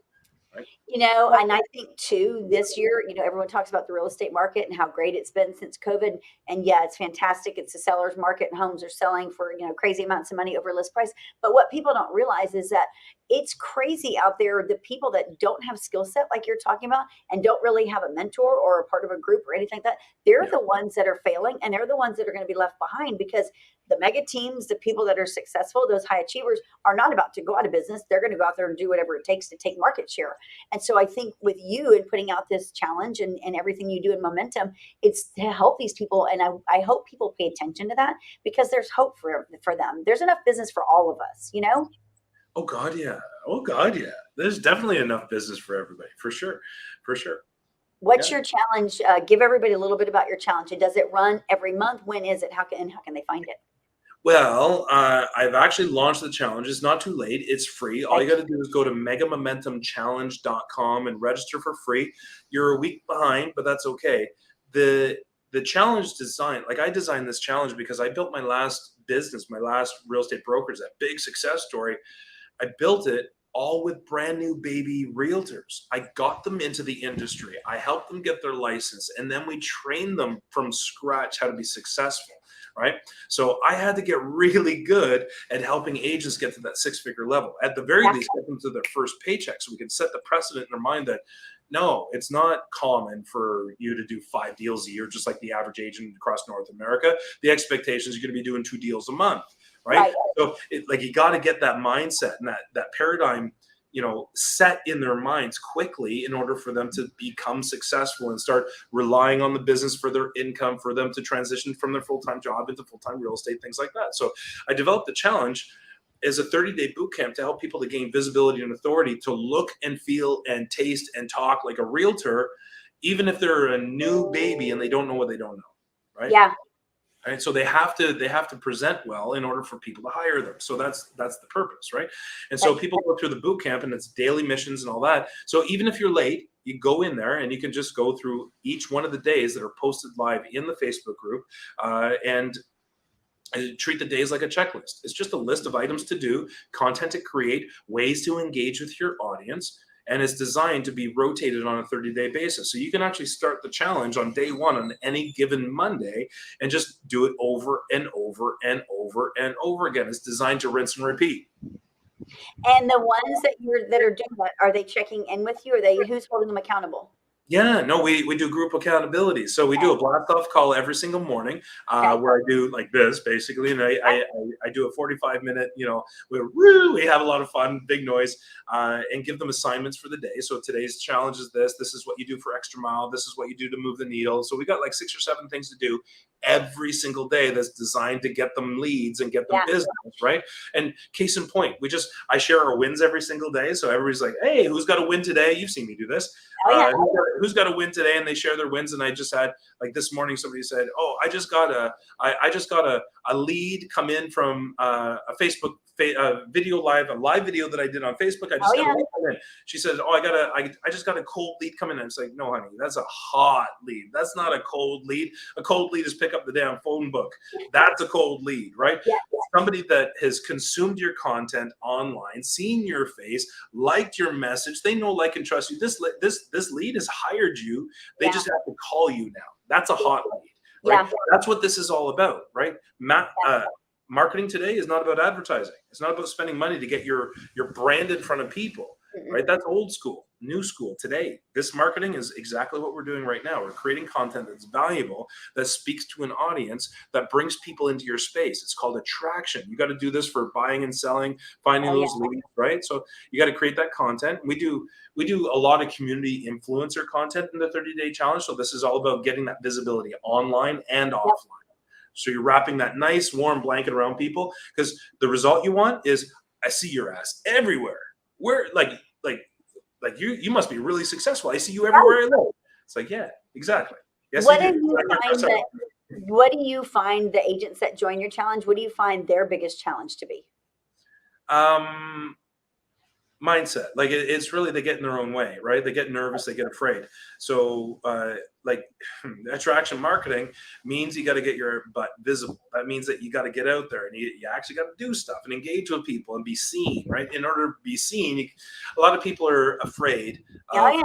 Right? You know, and I think too, this year, you know, everyone talks about the real estate market and how great it's been since COVID. And yeah, it's fantastic. It's a seller's market and homes are selling for, you know, crazy amounts of money over list price. But what people don't realize is that it's crazy out there. The people that don't have skill set like you're talking about and don't really have a mentor or a part of a group or anything like that, they're the ones that are failing, and they're the ones that are going to be left behind, because the mega teams, the people that are successful, those high achievers, are not about to go out of business. They're going to go out there and do whatever it takes to take market share. And so I think with you and putting out this challenge and everything you do in Momentum, it's to help these people. And I hope people pay attention to that, because there's hope for them. There's enough business for all of us, you know? Oh God, yeah. Oh God, yeah. There's definitely enough business for everybody, for sure. For sure. What's your challenge? Give everybody a little bit about your challenge. And does it run every month? When is it? How can they find it? Well, I've actually launched the challenge. It's not too late. It's free. All you got to do is go to megamomentumchallenge.com and register for free. You're a week behind, but that's okay. The challenge design, like I designed this challenge because I built my last business, my last real estate brokerage, that big success story. I built it all with brand new baby realtors. I got them into the industry. I helped them get their license, and then we trained them from scratch how to be successful. Right? So I had to get really good at helping agents get to that six-figure level. At the very least, get them to their first paycheck, so we can set the precedent in their mind that no, it's not common for you to do 5 deals a year, just like the average agent across North America. The expectation is you're going to be doing 2 deals a month, right? So you got to get that mindset and that paradigm, you know, set in their minds quickly in order for them to become successful and start relying on the business for their income, for them to transition from their full-time job into full-time real estate, things like that. So I developed the challenge as a 30-day boot camp to help people to gain visibility and authority to look and feel and taste and talk like a realtor, even if they're a new baby and they don't know what they don't know, right? Yeah. Right. So they have to present well in order for people to hire them. So that's the purpose, right? And so people go through the boot camp and it's daily missions and all that. So even if you're late, you go in there and you can just go through each one of the days that are posted live in the Facebook group and treat the days like a checklist. It's just a list of items to do, content to create, ways to engage with your audience. And it's designed to be rotated on a 30-day basis. So you can actually start the challenge on day 1 on any given Monday and just do it over and over and over and over again. It's designed to rinse and repeat. And the ones that are doing that, are they checking in with you? Or who's holding them accountable? Yeah, no, we do group accountability. So we do a blast off call every single morning where I do like this basically. And I do a 45-minute, you know, we have a lot of fun, big noise, and give them assignments for the day. So today's challenge is this. This is what you do for extra mile. This is what you do to move the needle. So we got like 6 or 7 things to do every single day that's designed to get them leads and get them business, right? And case in point, I share our wins every single day. So everybody's like, hey, who's got a win today? You've seen me do this. Who's got a win today? And they share their wins. And I just had, like this morning, somebody said, oh, I just got a lead come in from a Facebook video live, a live video that I did on Facebook. I just got a lead come in. She said, oh, I just got a cold lead come in. And it's like, no, honey, that's a hot lead. That's not a cold lead. A cold lead is pick up the damn phone book. That's a cold lead, right? Yeah. Somebody that has consumed your content online, seen your face, liked your message. They know, like, and trust you. This lead has hired you. They just have to call you now. That's a hot lead, right? That's what this is all about, right? Marketing today is not about advertising. It's not about spending money to get your brand in front of people, right? That's old school. New school today. This marketing is exactly what we're doing right now. We're creating content that's valuable, that speaks to an audience, that brings people into your space. It's called attraction. You got to do this for buying and selling, finding those leads, right? So you got to create that content. We do a lot of community influencer content in the 30-day challenge. So this is all about getting that visibility online and offline. So you're wrapping that nice warm blanket around people, because the result you want is, I see your ass everywhere. Where like like you must be really successful. I see you everywhere I live. It's like, yeah, exactly. Yes, What you do do. you find that? What do you find the agents that join your challenge? What do you find their biggest challenge to be? Mindset. Like it's really, they get in their own way, right? They get nervous, they get afraid. So like attraction marketing means you got to get your butt visible. That means that you got to get out there and you actually got to do stuff and engage with people and be seen, right? In order to be seen, a lot of people are afraid of,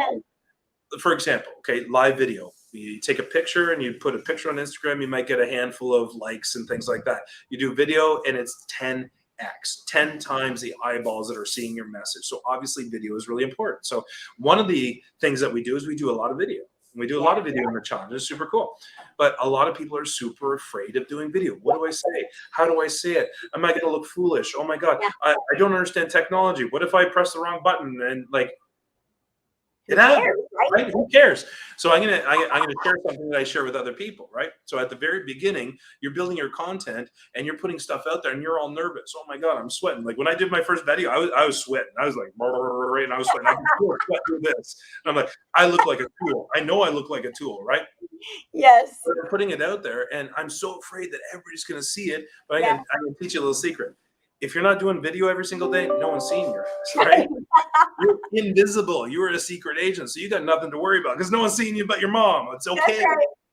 for example, okay, live video. You take a picture and you put a picture on Instagram, you might get a handful of likes and things like that. You do video and it's 10 times the eyeballs that are seeing your message. So obviously video is really important. So one of the things that we do is we do a lot of video. We do a lot of video in the challenge. It's super cool. But a lot of people are super afraid of doing video. What do I say? How do I say it? Am I going to look foolish? Oh my God, I don't understand technology. What if I press the wrong button? And like, it happens, right? Who cares? So I'm gonna share something that I share with other people, right? So at the very beginning, you're building your content and you're putting stuff out there, and you're all nervous. Oh my God, I'm sweating. Like when I did my first video, I was sweating. I was like, and I was sweating. I can feel sweat through this. And I'm like, I look like a tool. I know I look like a tool, right? Yes. But I'm putting it out there, and I'm so afraid that everybody's gonna see it. But I'm gonna teach you a little secret. If you're not doing video every single day, no one's seeing your face, right? You're invisible. You are a secret agent, so you got nothing to worry about because no one's seeing you but your mom. It's okay,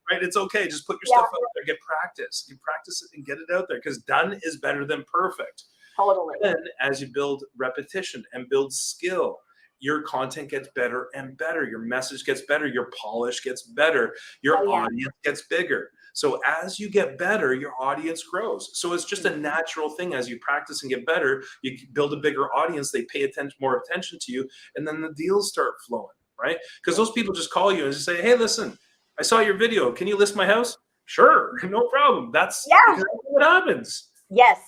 right? It's okay. Just put your stuff out there. Get practice. You practice it and get it out there because done is better than perfect. Totally. Then as you build repetition and build skill, your content gets better and better. Your message gets better. Your polish gets better. Your audience gets bigger. So as you get better, your audience grows. So it's just a natural thing. As you practice and get better, you build a bigger audience. They pay more attention to you, and then the deals start flowing, right? Because those people just call you and just say, "Hey, listen, I saw your video. Can you list my house?" Sure, no problem. That's exactly what happens. Yes.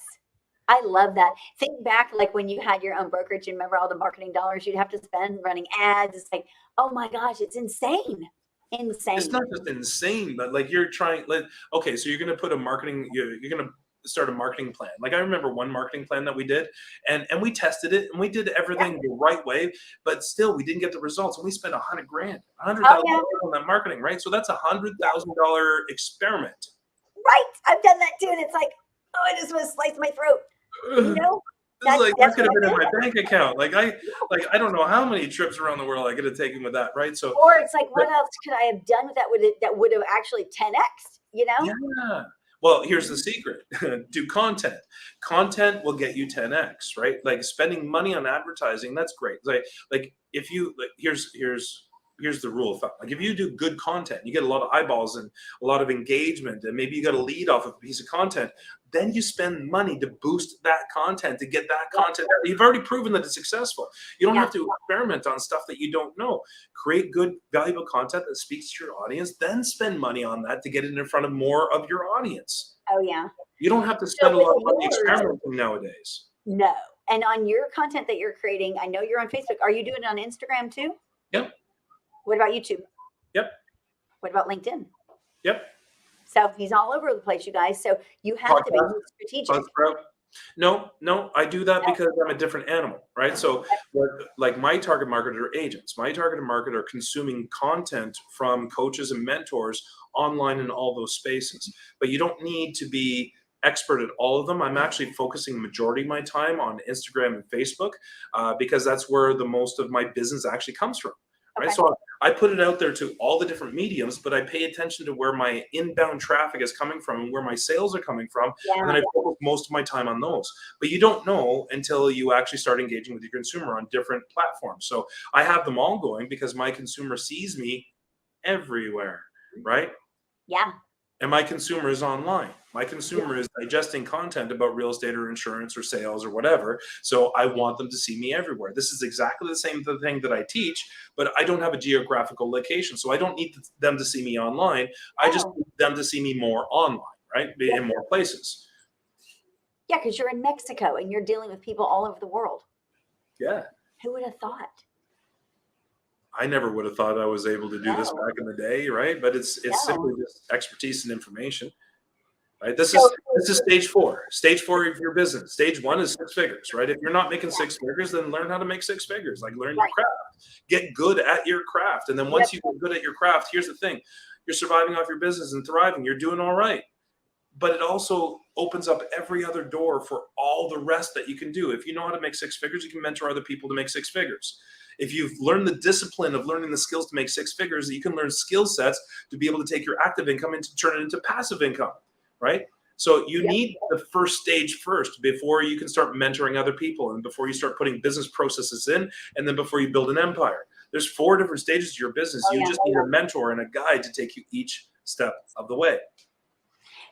I love that. Think back, like when you had your own brokerage, and remember all the marketing dollars you'd have to spend running ads. It's like, oh my gosh, it's insane. Insane. It's not just insane, but like you're trying, like, okay, so you're going to put a marketing, you're going to start a marketing plan. Like I remember one marketing plan that we did, and we tested it and we did everything the right way, but still we didn't get the results. And we spent $100,000 on that marketing, right? So that's $100,000 experiment. Right. I've done that too. And it's like, oh, I just want to slice my throat. You know? That could have been in my bank account. Like I don't know how many trips around the world I could have taken with that, right? So, or it's like, what else could I have done with that? That would have actually 10x, you know? Yeah. Well, here's the secret. Do content. Content will get you 10x, right? Like spending money on advertising, that's great. Like if you here's the rule of thumb. Like if you do good content, you get a lot of eyeballs and a lot of engagement, and maybe you got a lead off of a piece of content, then you spend money to boost that content, to get that content. You've already proven that it's successful. You don't have to experiment on stuff that you don't know. Create good, valuable content that speaks to your audience, then spend money on that to get it in front of more of your audience. Oh, yeah. You don't have to spend a lot of money experimenting nowadays. No. And on your content that you're creating, I know you're on Facebook. Are you doing it on Instagram too? Yep. What about YouTube? Yep. What about LinkedIn? Yep. So he's all over the place, you guys. So you have to be strategic. No, I do that because I'm a different animal, right? So like my target market are agents. My target market are consuming content from coaches and mentors online in all those spaces. But you don't need to be expert at all of them. I'm actually focusing the majority of my time on Instagram and Facebook because that's where the most of my business actually comes from. Right. So I put it out there to all the different mediums, but I pay attention to where my inbound traffic is coming from and where my sales are coming from. And then I focus most of my time on those. But you don't know until you actually start engaging with your consumer on different platforms. So I have them all going because my consumer sees me everywhere. Right. Yeah. And my consumer is online. My consumer is digesting content about real estate or insurance or sales or whatever. So I want them to see me everywhere. This is exactly the same thing that I teach, but I don't have a geographical location. So I don't need them to see me online. I just need them to see me more online, right? In more places. Yeah, because you're in Mexico and you're dealing with people all over the world. Yeah. Who would have thought? I never would have thought I was able to do this back in the day, right? But it's simply just expertise and information. right? This is stage 4. Stage 4 of your business. Stage 1 is 6 figures, right? If you're not making 6 figures, then learn how to make 6 figures. Like learn your craft. Get good at your craft. And then once you get good at your craft, here's the thing. You're surviving off your business and thriving. You're doing all right. But it also opens up every other door for all the rest that you can do. If you know how to make 6 figures, you can mentor other people to make 6 figures. If you've learned the discipline of learning the skills to make 6 figures, you can learn skill sets to be able to take your active income and to turn it into passive income, right? So you need the first stage first before you can start mentoring other people and before you start putting business processes in, and then before you build an empire. There's 4 different stages to your business. You just need a mentor and a guide to take you each step of the way.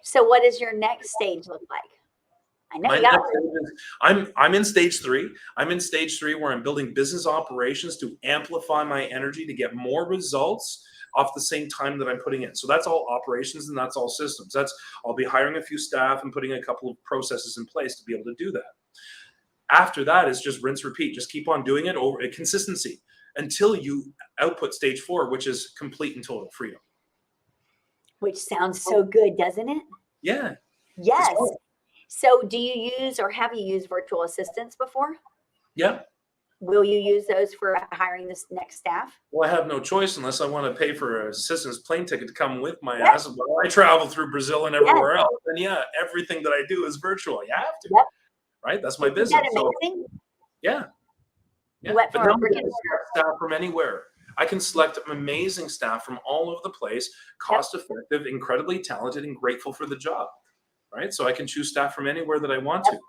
So what does your next stage look like? I know I'm in stage 3. I'm in stage 3 where I'm building business operations to amplify my energy to get more results off the same time that I'm putting in. So that's all operations and that's all systems. I'll be hiring a few staff and putting a couple of processes in place to be able to do that. After that is just rinse, repeat. Just keep on doing it over consistency until you output stage 4, which is complete and total freedom. Which sounds so good, doesn't it? Yeah. Yes. So do you use or have you used virtual assistants before? Yeah. Will you use those for hiring this next staff? Well, I have no choice unless I want to pay for an assistant's plane ticket to come with my ass. While I travel through Brazil and everywhere else. And everything that I do is virtual. You have to. Right? That's my business. Isn't that amazing? Yeah. But now I can staff from anywhere. I can select amazing staff from all over the place, cost effective, incredibly talented, and grateful for the job, right? So I can choose staff from anywhere that I want to.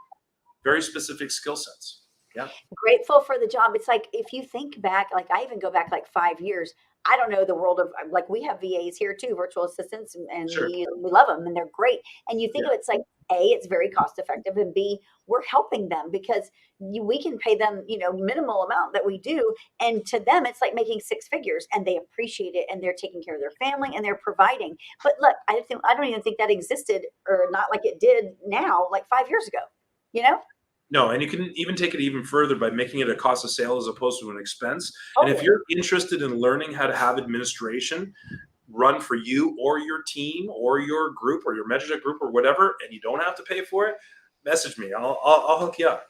Very specific skill sets. Yeah. Grateful for the job. It's like, if you think back, like I even go back like 5 years, I don't know the world of, like we have VAs here too, virtual assistants, and we love them and they're great. And you think of it's like, A, it's very cost effective, and B, we're helping them because we can pay them, minimal amount that we do. And to them, it's like making 6 figures, and they appreciate it, and they're taking care of their family and they're providing. But look, I don't even think that existed, or not like it did now, like 5 years ago, No, and you can even take it even further by making it a cost of sale as opposed to an expense. And if you're interested in learning how to have administration run for you or your team or your group or your mentorship group or whatever, and you don't have to pay for it, message me. I'll hook you up.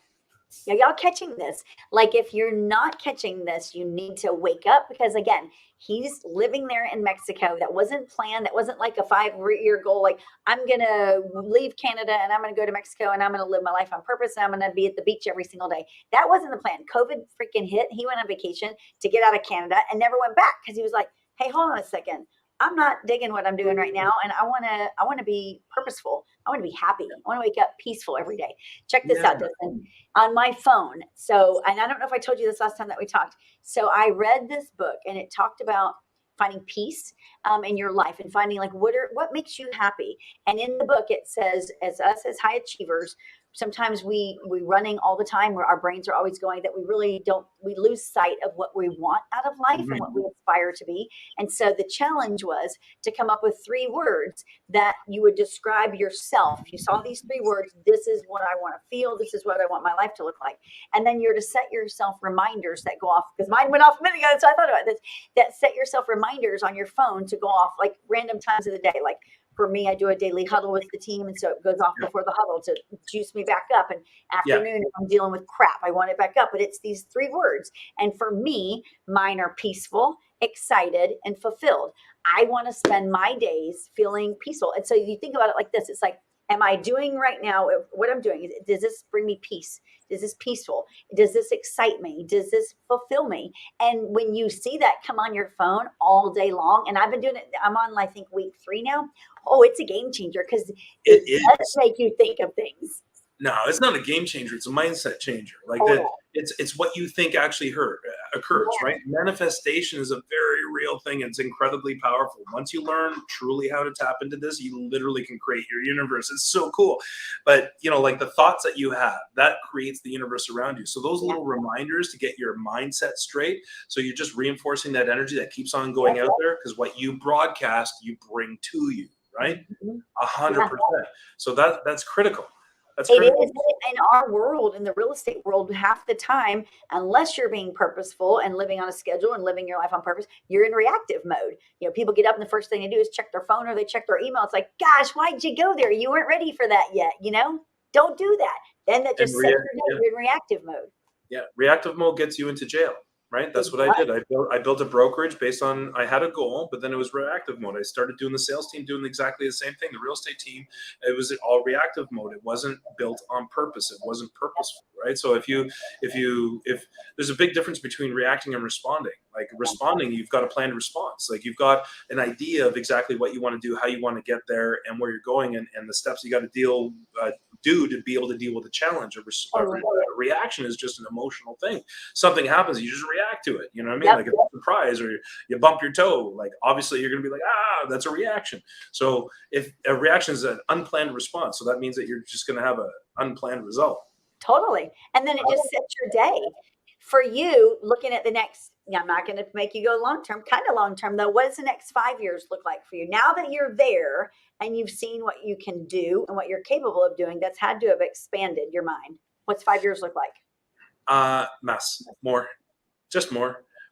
Yeah, y'all catching this? Like, if you're not catching this, you need to wake up, because again, he's living there in Mexico. That wasn't planned. That wasn't like a 5-year goal. Like, I'm going to leave Canada and I'm going to go to Mexico and I'm going to live my life on purpose. And I'm going to be at the beach every single day. That wasn't the plan. COVID freaking hit. He went on vacation to get out of Canada and never went back, because he was like, hey, hold on a second. I'm not digging what I'm doing right now, and I want to be purposeful. I want to be happy. I want to wake up peaceful every day. Check this out, Dustin. On my phone. So, and I don't know if I told you this last time that we talked. So I read this book, and it talked about finding peace in your life and finding like what makes you happy. And in the book, it says, as us as high achievers, sometimes we running all the time, where our brains are always going, that we lose sight of what we want out of life and what we aspire to be. And so the challenge was to come up with 3 words that you would describe yourself. You saw these 3 words. This is what I want to feel. This is what I want my life to look like. And then you're to set yourself reminders that go off, because mine went off a minute ago. So I thought about this, that set yourself reminders on your phone to go off like random times of the day. Like, for me, I do a daily huddle with the team, and so it goes off before the huddle to juice me back up. And afternoon, if I'm dealing with crap, I want it back up. But it's these 3 words. And for me, mine are peaceful, excited, and fulfilled. I want to spend my days feeling peaceful. And so you think about it like this. It's like, am I doing right now what I'm doing? Does this bring me peace? Is this peaceful? Does this excite me? Does this fulfill me? And when you see that come on your phone all day long, and I've been doing it, I'm on, I think, week 3 now. Oh, it's a game changer, because it does make you think of things. No, it's not a game changer. It's a mindset changer. Like it's what you think actually occurs, right? Manifestation is a very real thing. It's incredibly powerful. Once you learn truly how to tap into this, you literally can create your universe. It's so cool. But, like the thoughts that you have, that creates the universe around you. So those little reminders to get your mindset straight. So you're just reinforcing that energy that keeps on going out there, because what you broadcast, you bring to you, right? 100%. So that's critical. That's It critical. is in our world, in the real estate world, half the time, unless you're being purposeful and living on a schedule and living your life on purpose, you're in reactive mode. People get up and the first thing they do is check their phone or they check their email. It's like, gosh, why'd you go there? You weren't ready for that yet. Don't do that. Then that And just sets your day. You're in reactive mode. yeah, reactive mode gets you into jail, right? That's what I did. I built a brokerage based on, I had a goal, but then it was reactive mode. I started doing the sales team doing exactly the same thing. The real estate team, it was all reactive mode. It wasn't built on purpose. It wasn't purposeful, right? So if there's a big difference between reacting and responding. Like responding, you've got a planned response. Like you've got an idea of exactly what you want to do, how you want to get there, and where you're going, and the steps you got to do to be able to deal with the challenge. A reaction is just an emotional thing. Something happens, you just react to it. You know what I mean? Yep. Like a surprise, or you bump your toe. Like obviously you're going to be like, that's a reaction. So if a reaction is an unplanned response, so that means that you're just going to have an unplanned result. Totally. And then it just sets your day. For you, looking at the next, I'm not going to make you go long term, kind of long term though. What does the next 5 years look like for you? Now that you're there and you've seen what you can do and what you're capable of doing, that's had to have expanded your mind. What's 5 years look like?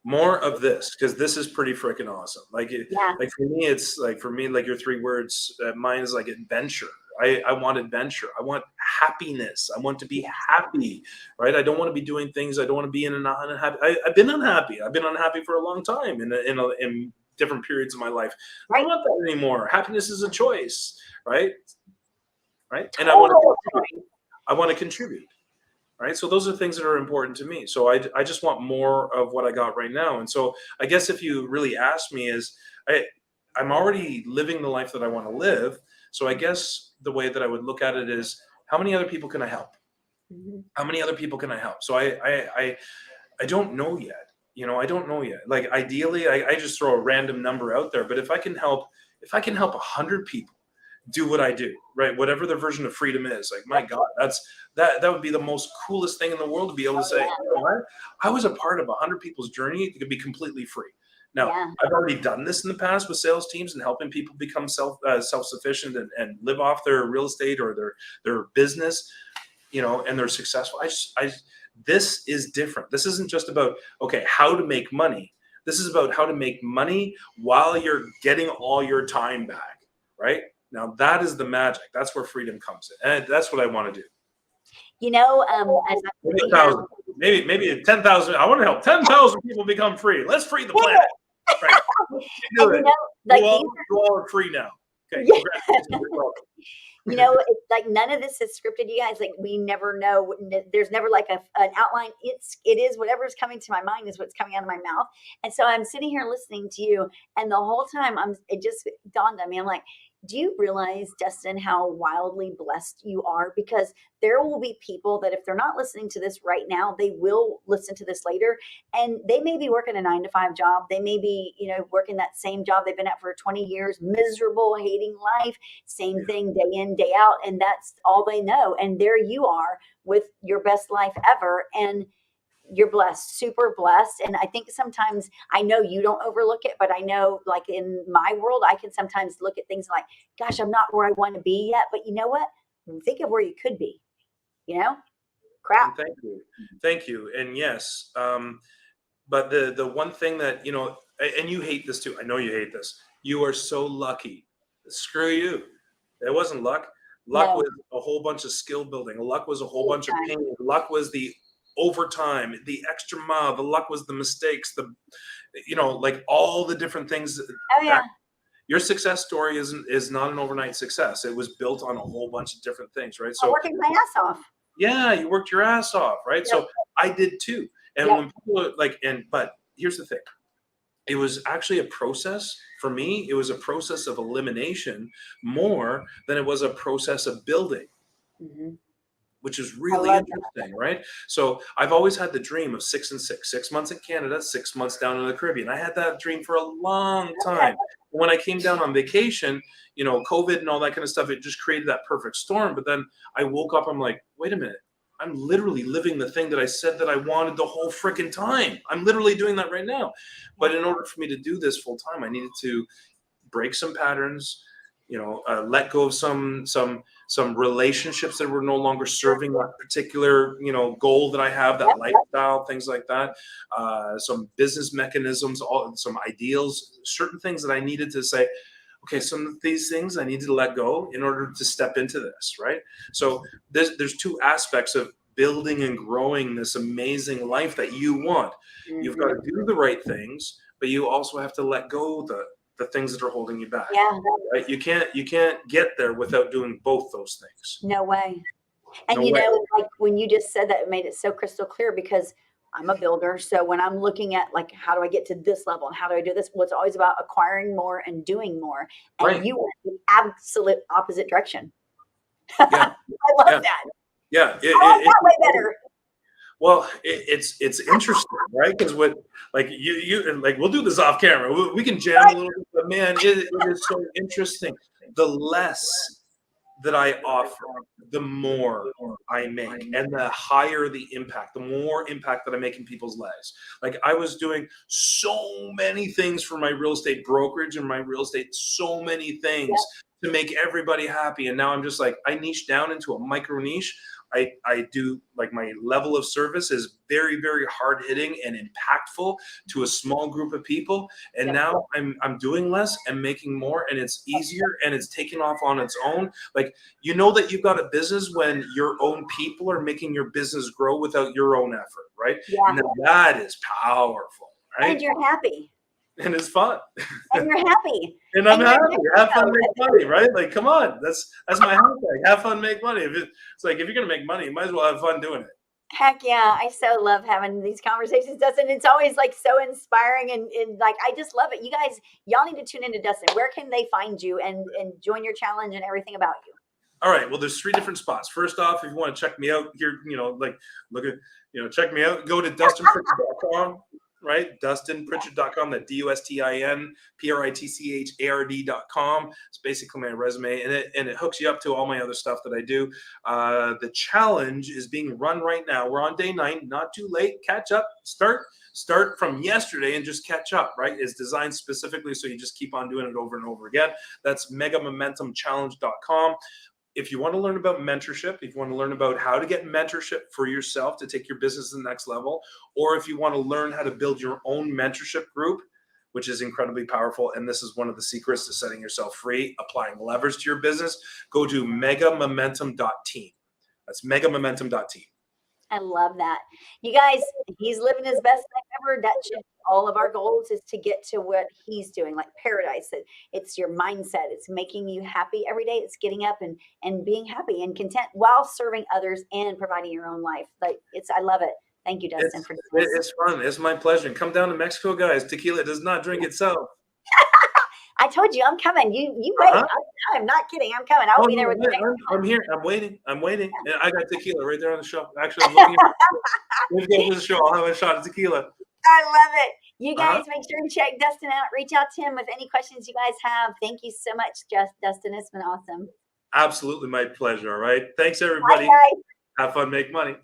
More of this, because this is pretty freaking awesome. Like for me, it's like your 3 words. Mine is like adventure. I want adventure. I want happiness. I want to be happy, right? I don't want to be doing things. I don't want to be in an unhappy. I've been unhappy. I've been unhappy for a long time in different periods of my life. I don't want that anymore. Happiness is a choice, right? Right. And I want to contribute. Right. So those are things that are important to me. So I just want more of what I got right now. And so I guess if you really ask me I'm already living the life that I want to live. So I guess the way that I would look at it is, how many other people can I help? Mm-hmm. How many other people can I help? So I don't know yet. I don't know yet. Like ideally, I just throw a random number out there. But if I can help 100 people do what I do, right? Whatever their version of freedom is, like, my God, that would be the most coolest thing in the world to be able to say, you know what? I was a part of 100 people's journey. It could be completely free. Now, I've already done this in the past with sales teams and helping people become self-sufficient and live off their real estate or their business, and they're successful. This is different. This isn't just about, how to make money. This is about how to make money while you're getting all your time back, right? Now, that is the magic. That's where freedom comes in. And that's what I want to do. Maybe 10,000. I want to help 10,000 people become free. Let's free the planet. Right. Do it. You all are free now. Okay. It's like none of this is scripted, you guys. Like, we never know. There's never like an outline. It is whatever's coming to my mind is what's coming out of my mouth. And so I'm sitting here listening to you, and the whole time it just dawned on me. I'm like, do you realize, Dustin, how wildly blessed you are? Because there will be people that if they're not listening to this right now, they will listen to this later. And they may be working a 9-to-5 job. They may be, working that same job they've been at for 20 years, miserable, hating life, same thing day in, day out. And that's all they know. And there you are with your best life ever. And you're blessed, super blessed. And I think sometimes, I know you don't overlook it, but I know, like, in my world, I can sometimes look at things like, gosh, I'm not where I want to be yet. But you know what? Think of where you could be, crap. Thank you. And yes. But the one thing that, and you hate this too. I know you hate this. You are so lucky. Screw you. It wasn't luck. Luck was a whole bunch of skill building. Luck was a whole bunch of pain. Luck was the overtime, the extra mile. The luck was the mistakes, like all the different things. Your success story is not an overnight success. It was built on a whole bunch of different things, right? So I'm working my ass off. Yeah, you worked your ass off, right? Yep. So I did too. And when people are like, but here's the thing. It was actually a process. For me, it was a process of elimination more than it was a process of building. Mm-hmm. Which is really interesting, right? So I've always had the dream of 6 and 6, 6 months in Canada, 6 months down in the Caribbean. I had that dream for a long time. When I came down on vacation, COVID and all that kind of stuff, it just created that perfect storm. But then I woke up, I'm like, wait a minute. I'm literally living the thing that I said that I wanted the whole freaking time. I'm literally doing that right now. But in order for me to do this full time, I needed to break some patterns, let go of some relationships that were no longer serving that particular, goal that I have, that lifestyle, things like that. Some business mechanisms, some ideals, certain things that I needed to say, okay, some of these things I need to let go in order to step into this, right? So there's two aspects of building and growing this amazing life that you want. You've got to do the right things, but you also have to let go the things that are holding you back. Yeah. Right? You can't get there without doing both those things. No way. And No way. like when you just said that, it made it so crystal clear, because I'm a builder. So when I'm looking at like, how do I get to this level and how do I do this? Well, it's always about acquiring more and doing more. And Right. you went the absolute opposite direction. Yeah. I love that. Yeah. I like that way better. Well, it's interesting, right? Because what, like you like, we'll do this off camera. We can jam a little bit, but man, it is so interesting. The less that I offer, the more I make, and the higher the impact, the more impact that I make in people's lives. Like, I was doing so many things for my real estate brokerage and my real estate, so many things to make everybody happy. And now I'm just like, I niche down into a micro niche. I do, like, my level of service is very, very hard hitting and impactful to a small group of people. And now I'm doing less and making more, and it's easier and it's taking off on its own. Like, that you've got a business when your own people are making your business grow without your own effort, right? Yeah. And that is powerful, right? And you're happy. And it's fun. And you're happy. And I'm happy. Have fun, make money, right? Like, come on. That's my hashtag. Have fun, make money. It's like, if you're going to make money, you might as well have fun doing it. Heck yeah. I so love having these conversations, Dustin. It's always like so inspiring and like, I just love it. You guys, y'all need to tune into Dustin. Where can they find you and join your challenge and everything about you? All right. Well, there's 3 different spots. First off, if you want to check me out here, check me out, go to DustinPritchard.com, right? DustinPritchard.com, that DustinPritchard.com. It's basically my resume, and it hooks you up to all my other stuff that I do. The challenge is being run right now. We're on day 9, not too late. Catch up, start from yesterday and just catch up, right? It's designed specifically so you just keep on doing it over and over again. That's megamomentumchallenge.com. If you want to learn about mentorship, if you want to learn about how to get mentorship for yourself to take your business to the next level, or if you want to learn how to build your own mentorship group, which is incredibly powerful, and this is one of the secrets to setting yourself free, applying levers to your business, go to megamomentum.team. That's megamomentum.team. I love that. You guys, he's living his best life ever. That should all of our goals is to get to what he's doing, like paradise. It's your mindset. It's making you happy every day. It's getting up and being happy and content while serving others and providing your own life. Like, I love it. Thank you, Dustin, for this. It's fun. It's my pleasure. Come down to Mexico, guys. Tequila does not drink itself. I told you I'm coming. You wait. I'm not kidding. I'm coming. I'll be there with you. I'm here. I'm waiting. And I got tequila right there on the shelf. Actually, I'm looking at it. We've got this show. I'll have a shot of tequila. I love it. You guys make sure and check Dustin out. Reach out to him with any questions you guys have. Thank you so much, Dustin. It's been awesome. Absolutely my pleasure. All right. Thanks, everybody. Bye, guys. Have fun, make money.